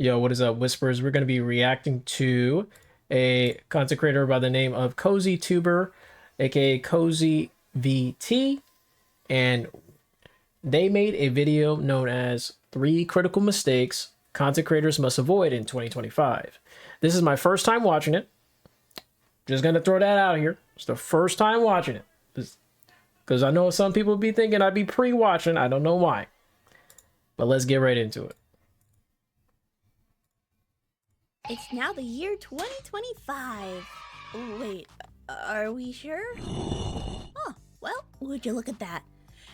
Yo, what is up, Whispers? We're going to be reacting to a content creator by the name of CozyTuber, aka CozyVT, and they made a video known as 3 Critical Mistakes Content Creators Must Avoid in 2025. This is my first time watching it. Just going to throw that out here. It's the first time watching it. Because I know some people be thinking I'd be pre-watching. I don't know why. But let's get right into it. It's now the year 2025. Oh, wait, are we sure? Oh, well, would you look at that.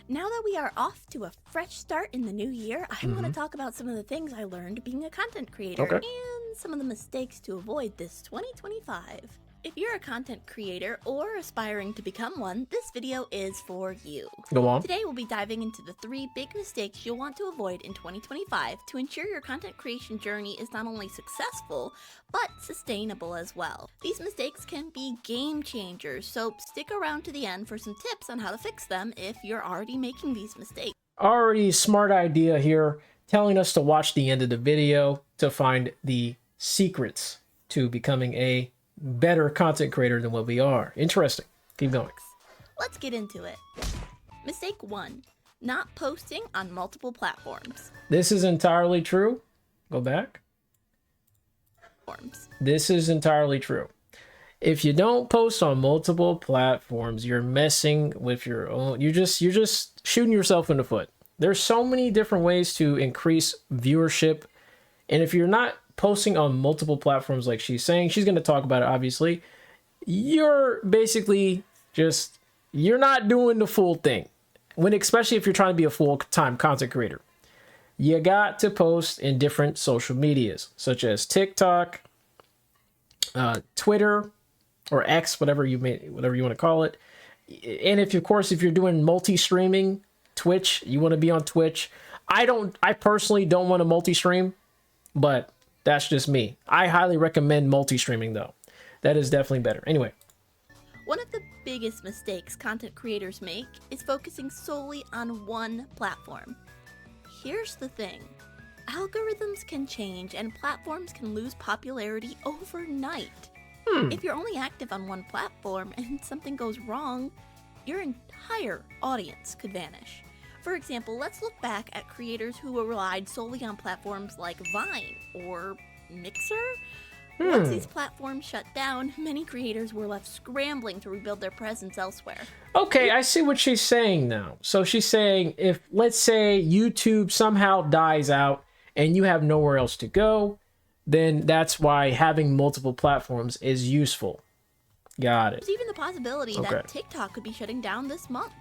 Now that we are off to a fresh start in the new year, I want to talk about some of the things I learned being a content creator and some of the mistakes to avoid this 2025. If you're a content creator or aspiring to become one, this video is for you. Go on. Today we'll be diving into the 3 big mistakes you'll want to avoid in 2025 to ensure your content creation journey is not only successful, but sustainable as well. These mistakes can be game changers, so stick around to the end for some tips on how to fix them if you're already making these mistakes. Already smart idea here, telling us to watch the end of the video to find the secrets to becoming a better content creator than what we are. Interesting. Keep going. Let's get into it. Mistake 1, not posting on multiple platforms. This is entirely true. Go back. This is entirely true. If you don't post on multiple platforms, you're messing with your own. You're just shooting yourself in the foot. There's so many different ways to increase viewership, and if you're not posting on multiple platforms like she's saying, she's going to talk about it, obviously, you're basically just, you're not doing the full thing. Especially if you're trying to be a full-time content creator. You got to post in different social medias, such as TikTok, Twitter, or X, whatever you want to call it. And if you're doing multi-streaming, Twitch, you want to be on Twitch. I personally don't want to multi-stream, but that's just me. I highly recommend multi-streaming though. That is definitely better. Anyway. One of the biggest mistakes content creators make is focusing solely on one platform. Here's the thing. Algorithms can change and platforms can lose popularity overnight. If you're only active on one platform and something goes wrong, your entire audience could vanish. For example, let's look back at creators who relied solely on platforms like Vine or Mixer. Once these platforms shut down, many creators were left scrambling to rebuild their presence elsewhere. Okay, I see what she's saying now. So she's saying if, let's say, YouTube somehow dies out and you have nowhere else to go, then that's why having multiple platforms is useful. Got it. There's even the possibility that TikTok could be shutting down this month.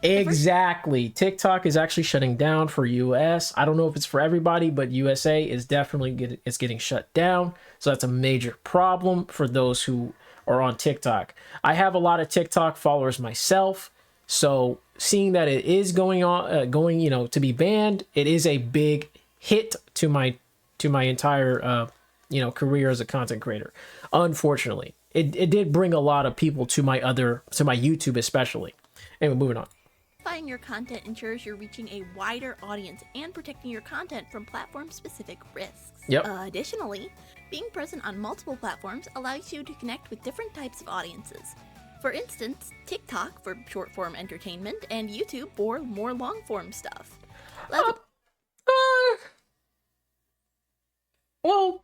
Exactly. TikTok is actually shutting down for US. I don't know if it's for everybody, but USA is definitely getting shut down. So that's a major problem for those who are on TikTok. I have a lot of TikTok followers myself. So seeing that it is going to be banned, it is a big hit to my entire career as a content creator. Unfortunately, it did bring a lot of people to my YouTube especially. Anyway, moving on. Amplifying your content ensures you're reaching a wider audience and protecting your content from platform-specific risks. Additionally, being present on multiple platforms allows you to connect with different types of audiences. For instance, TikTok for short-form entertainment and YouTube for more long-form stuff. Well,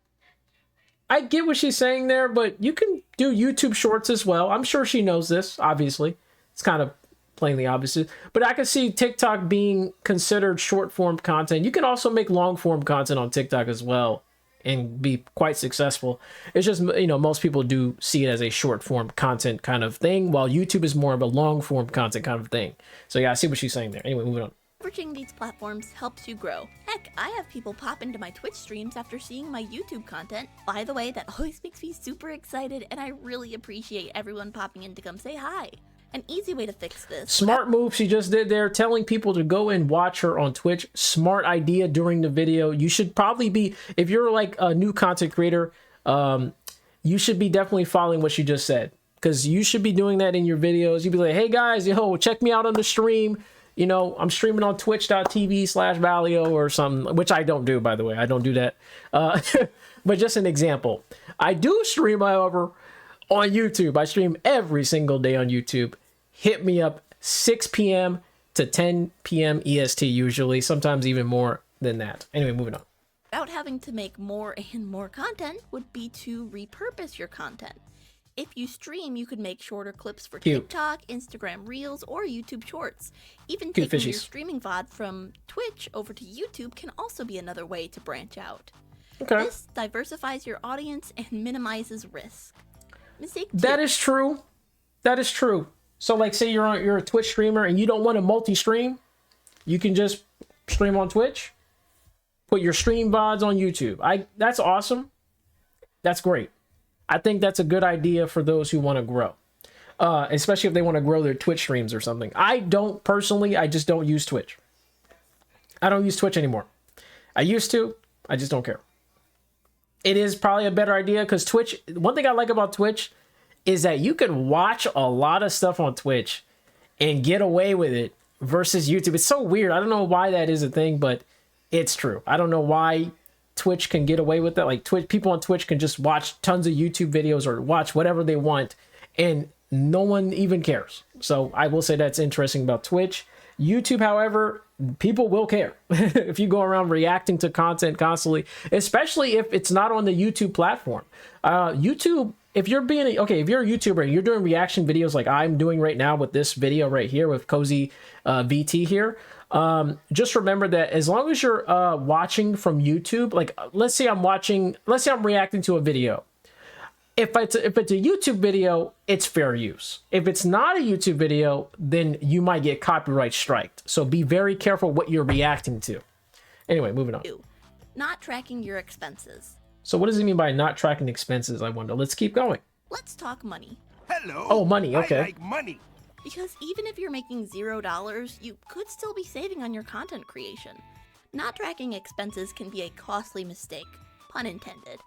I get what she's saying there, but you can do YouTube Shorts as well. I'm sure she knows this, obviously. It's kind of plainly obvious, but I can see TikTok being considered short form content. You can also make long form content on TikTok as well and be quite successful. It's just, most people do see it as a short form content kind of thing, while YouTube is more of a long form content kind of thing. So yeah, I see what she's saying there. Anyway, moving on. Leveraging these platforms helps you grow. Heck, I have people pop into my Twitch streams after seeing my YouTube content. By the way, that always makes me super excited, and I really appreciate everyone popping in to come say hi. An easy way to fix this. Smart move she just did there, telling people to go and watch her on Twitch. Smart idea during the video. You should probably be, if you're like a new content creator, you should be definitely following what she just said, because you should be doing that in your videos. You'd be like, hey guys, check me out on the stream. you know, I'm streaming on twitch.tv/Valio or something, which I don't do, by the way. I don't do that. But just an example. I do stream, however, on YouTube. I stream every single day on YouTube. Hit me up 6 p.m. to 10 p.m. EST usually, sometimes even more than that. Anyway, moving on. Without having to make more and more content would be to repurpose your content. If you stream, you could make shorter clips for Cute. TikTok, Instagram Reels, or YouTube Shorts. Even Cute taking your fishies. streaming VOD from Twitch over to YouTube can also be another way to branch out. Okay. This diversifies your audience and minimizes risk. Mistake 2. That is true. That is true. So like say you're a Twitch streamer and you don't want to multi-stream, you can just stream on Twitch, put your stream VODs on YouTube. That's awesome. That's great. I think that's a good idea for those who want to grow. Especially if they want to grow their Twitch streams or something. I don't personally, I just don't use Twitch. I don't use Twitch anymore. I used to, I just don't care. It is probably a better idea because Twitch, one thing I like about Twitch is that you can watch a lot of stuff on Twitch and get away with it versus YouTube. It's so weird. I don't know why that is a thing, but it's true. I don't know why Twitch can get away with that. Like Twitch, people on Twitch can just watch tons of YouTube videos or watch whatever they want and no one even cares. So I will say that's interesting about Twitch. YouTube, however, people will care if you go around reacting to content constantly, especially if it's not on the YouTube platform. YouTube, if you're if you're a YouTuber and you're doing reaction videos like I'm doing right now with this video right here with CozyVT here, just remember that as long as you're watching from YouTube, like let's say I'm reacting to a video. If it's a YouTube video, it's fair use. If it's not a YouTube video, then you might get copyright striked. So be very careful what you're reacting to. Anyway, moving on. 2. Not tracking your expenses. So what does it mean by not tracking expenses, I wonder? Let's keep going. Let's talk money. Hello. Oh, money, okay. I like money. Because even if you're making $0, you could still be saving on your content creation. Not tracking expenses can be a costly mistake, pun intended.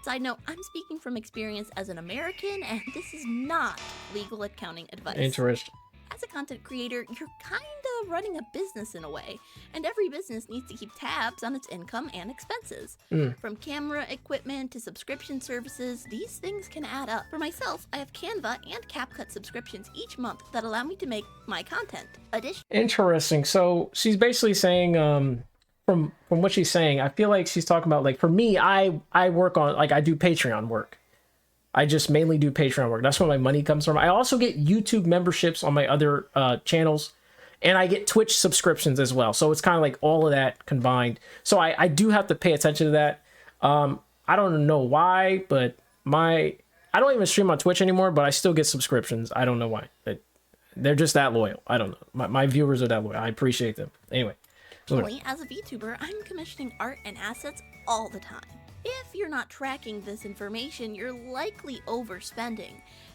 Side note, I'm speaking from experience as an American, and this is not legal accounting advice. Interesting. As a content creator, you're kinda running a business in a way, and every business needs to keep tabs on its income and expenses. From camera equipment to subscription services, these things can add up. For myself, I have Canva and CapCut subscriptions each month that allow me to make my content. Interesting. So she's basically saying, from what she's saying, I feel like she's talking about, like, for me, I work on, like, I do Patreon work. I just mainly do Patreon work. That's where my money comes from. I also get YouTube memberships on my other channels, and I get Twitch subscriptions as well. So it's kind of like all of that combined. So I do have to pay attention to that. I don't know why, but I don't even stream on Twitch anymore, but I still get subscriptions. I don't know why. They're just that loyal. I don't know. My viewers are that loyal. I appreciate them. Anyway. Additionally, as a VTuber, I'm commissioning art and assets all the time. If you're not tracking this information, you're likely overspending.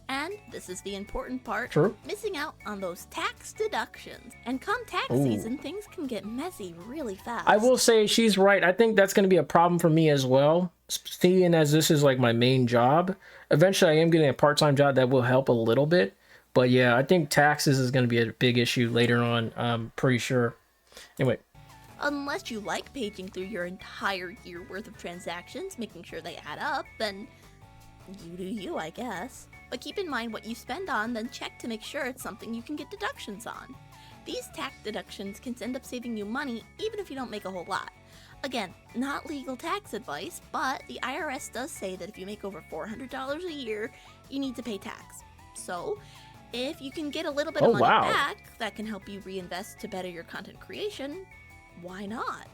And this is the important part, True. Missing out on those tax deductions. And come tax season, things can get messy really fast. I will say she's right. I think that's going to be a problem for me as well. Seeing as this is like my main job, eventually I am getting a part-time job that will help a little bit. But yeah, I think taxes is going to be a big issue later on. I'm pretty sure. Anyway. Unless you like paging through your entire year worth of transactions, making sure they add up, then you do you, I guess. But keep in mind what you spend on, then check to make sure it's something you can get deductions on. These tax deductions can end up saving you money even if you don't make a whole lot. Again, not legal tax advice, but the IRS does say that if you make over $400 a year, you need to pay tax. So, if you can get a little bit of money back that can help you reinvest to better your content creation, why not?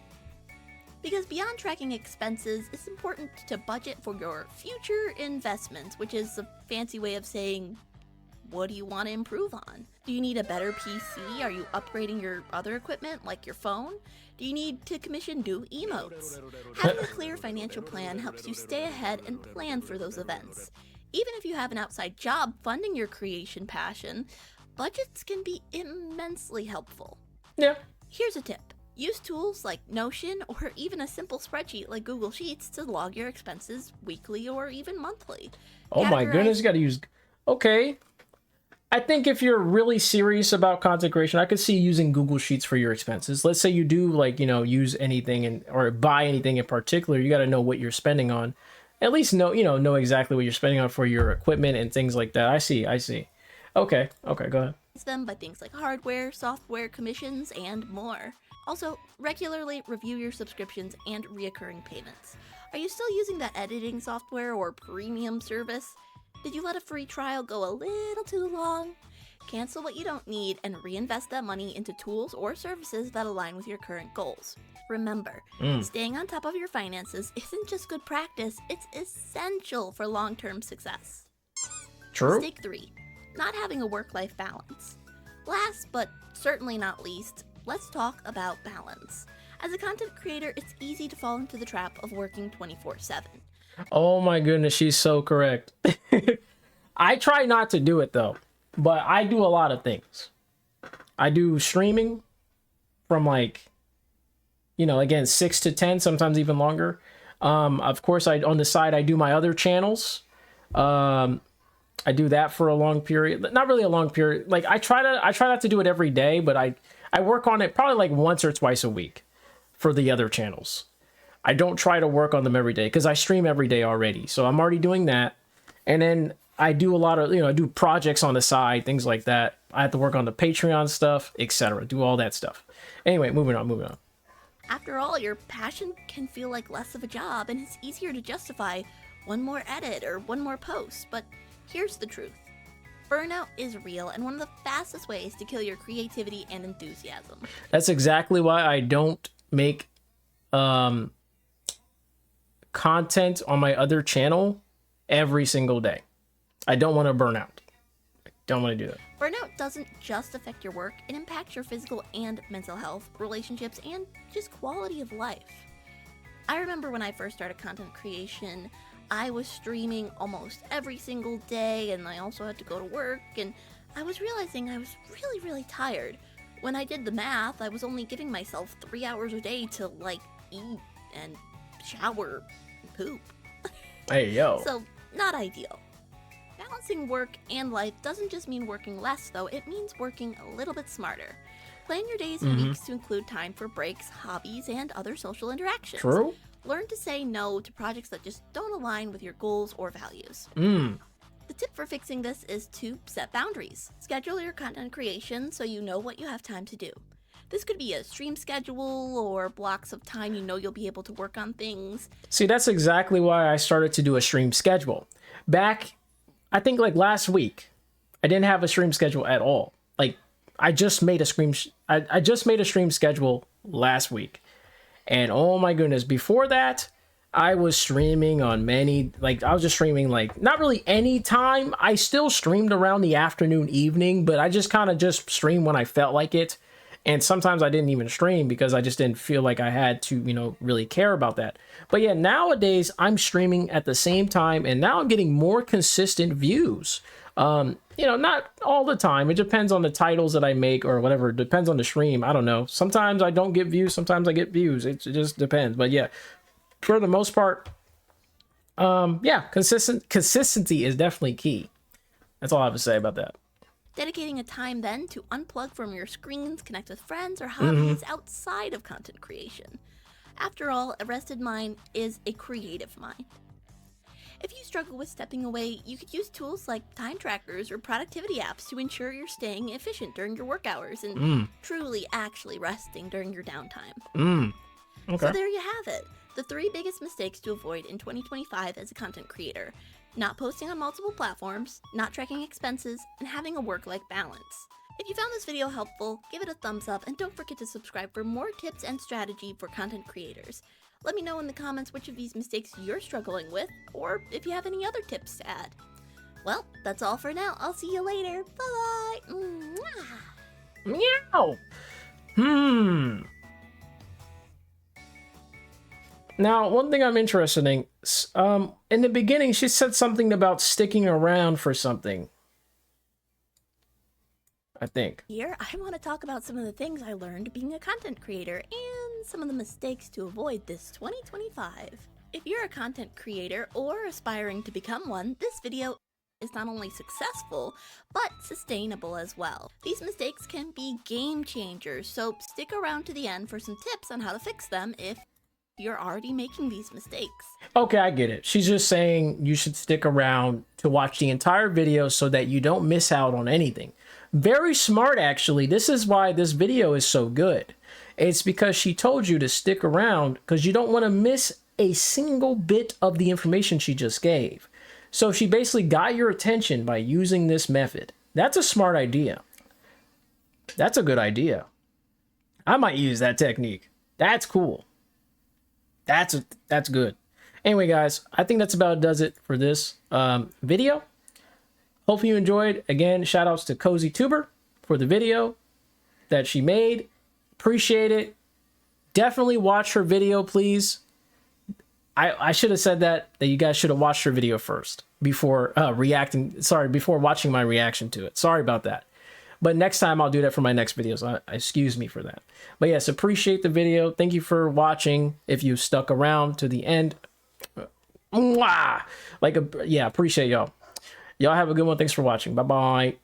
Because beyond tracking expenses, it's important to budget for your future investments, which is a fancy way of saying, what do you want to improve on? Do you need a better PC? Are you upgrading your other equipment, like your phone? Do you need to commission new emotes? Having a clear financial plan helps you stay ahead and plan for those events. Even if you have an outside job funding your creation passion, budgets can be immensely helpful. Yeah. Here's a tip. Use tools like Notion or even a simple spreadsheet like Google Sheets to log your expenses weekly or even monthly. Oh my goodness, you got to use... Okay. I think if you're really serious about content creation, I could see using Google Sheets for your expenses. Let's say you do like, you know, use anything or buy anything in particular, you got to know what you're spending on. At least know exactly what you're spending on for your equipment and things like that. I see. Okay, go ahead. Them by things like hardware, software, commissions, and more. Also, regularly review your subscriptions and reoccurring payments. Are you still using that editing software or premium service? Did you let a free trial go a little too long? Cancel what you don't need and reinvest that money into tools or services that align with your current goals. Remember, staying on top of your finances isn't just good practice, it's essential for long-term success. True. Mistake 3. Not having a work-life balance. Last but certainly not least, let's talk about balance. As a content creator, it's easy to fall into the trap of working 24/7. Oh my goodness, she's so correct. I try not to do it though, but I do a lot of things. I do streaming from like, you know, again, 6 to 10, sometimes even longer. Of course, on the side, I do my other channels. I do that for a long period. Not really a long period. Like I try not to do it every day, but I work on it probably like once or twice a week for the other channels. I don't try to work on them every day because I stream every day already. So I'm already doing that. And then I do a lot of, I do projects on the side, things like that. I have to work on the Patreon stuff, etc. Do all that stuff. Anyway, moving on. After all, your passion can feel like less of a job, and it's easier to justify one more edit or one more post. But here's the truth. Burnout is real and one of the fastest ways to kill your creativity and enthusiasm. That's exactly why I don't make content on my other channel every single day. I don't want to burn out. I don't want to do that. Burnout doesn't just affect your work, it impacts your physical and mental health, relationships, and just quality of life. I remember when I first started content creation, I was streaming almost every single day, and I also had to go to work, and I was realizing I was really, really tired. When I did the math, I was only giving myself 3 hours a day to, like, eat and shower and poop. Hey, yo. So, not ideal. Balancing work and life doesn't just mean working less, though, it means working a little bit smarter. Plan your days and weeks to include time for breaks, hobbies, and other social interactions. True. Learn to say no to projects that just don't align with your goals or values. The tip for fixing this is to set boundaries. Schedule your content creation so you know what you have time to do. This could be a stream schedule or blocks of time you know you'll be able to work on things. See, that's exactly why I started to do a stream schedule. Back, I think like last week, I didn't have a stream schedule at all. Like I just made a stream schedule last week. And oh my goodness, before that, I was streaming on I was just streaming like not really any time. I still streamed around the afternoon, evening, but I just kind of just streamed when I felt like it. And sometimes I didn't even stream because I just didn't feel like I had to, really care about that. But yeah, nowadays I'm streaming at the same time and now I'm getting more consistent views. Not all the time. It depends on the titles that I make or whatever. It depends on the stream. I don't know. Sometimes I don't get views. Sometimes I get views. It just depends. But yeah, for the most part, consistency is definitely key. That's all I have to say about that. Dedicating a time then to unplug from your screens, connect with friends or hobbies outside of content creation. After all, a rested mind is a creative mind. If you struggle with stepping away, you could use tools like time trackers or productivity apps to ensure you're staying efficient during your work hours and truly actually resting during your downtime. Okay. So there you have it. The 3 biggest mistakes to avoid in 2025 as a content creator. Not posting on multiple platforms, not tracking expenses, and having a work-life balance. If you found this video helpful, give it a thumbs up and don't forget to subscribe for more tips and strategy for content creators. Let me know in the comments which of these mistakes you're struggling with, or if you have any other tips to add. Well, that's all for now. I'll see you later. Bye-bye. Meow. Now, one thing I'm interested in the beginning, she said something about sticking around for something. I think. Here, I want to talk about some of the things I learned being a content creator and some of the mistakes to avoid this 2025. If you're a content creator or aspiring to become one, this video is not only successful, but sustainable as well. These mistakes can be game changers, so stick around to the end for some tips on how to fix them if you're already making these mistakes. Okay, I get it. She's just saying you should stick around to watch the entire video so that you don't miss out on anything. Very smart, actually. This is why this video is so good. It's because she told you to stick around because you don't want to miss a single bit of the information she just gave. So she basically got your attention by using this method. That's a smart idea. That's a good idea. I might use that technique. That's cool. That's good. Anyway, guys, I think that's about does it for this video. Hopefully you enjoyed. Again, shout outs to CozyVT for the video that she made. Appreciate it. Definitely watch her video, please. I should have said that you guys should have watched her video first before before watching my reaction to it. Sorry about that. But next time I'll do that for my next videos. Excuse me for that. But yes, appreciate the video. Thank you for watching. If you stuck around to the end, yeah, appreciate y'all. Y'all have a good one. Thanks for watching. Bye-bye.